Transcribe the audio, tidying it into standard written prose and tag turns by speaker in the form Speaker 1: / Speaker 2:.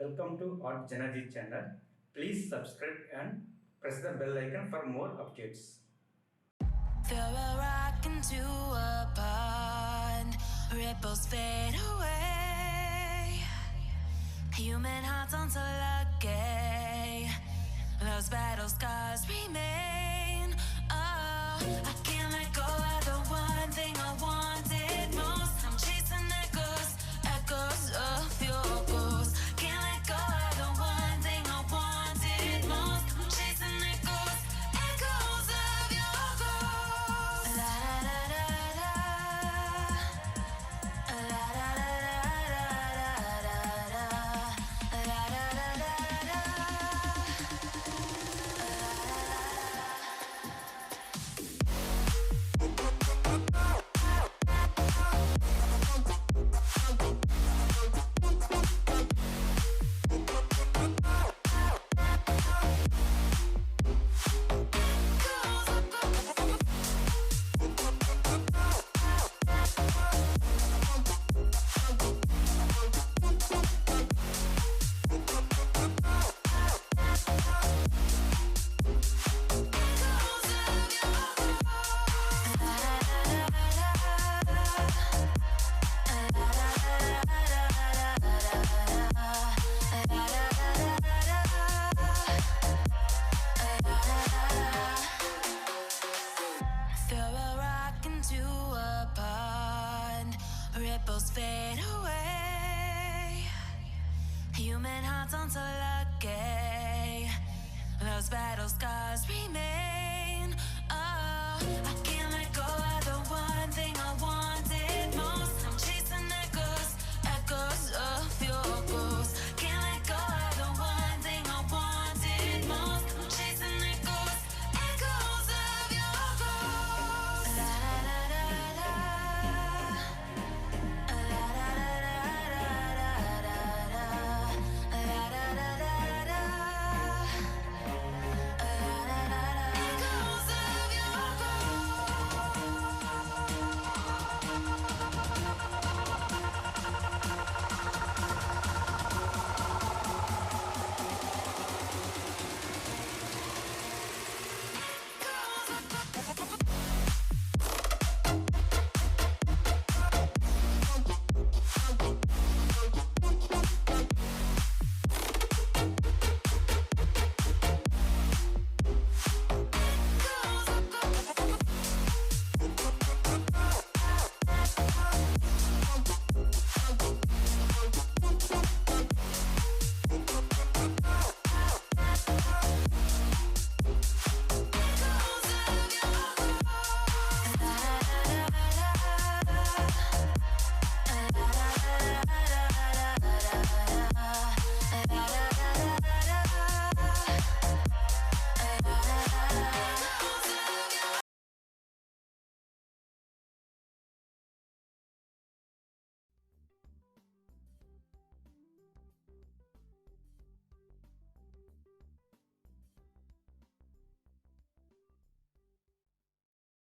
Speaker 1: Welcome to artjanag channel. Please subscribe and press the bell icon for more updates.
Speaker 2: Throw a rock into a pond, ripples fade away. Human hearts aren't so lucky, those battle scars remain. Oh, I can't let go of the one thing I wanted most. I'm chasing echoes of your ghost. Can't let go of the one thing I wanted most. I'm chasing echoes of your ghost. La da da da da, la da da da da da, la da da da da. Throw a rock into a pond, ripples fade away. Human hearts aren't so lucky, those battle scars remain.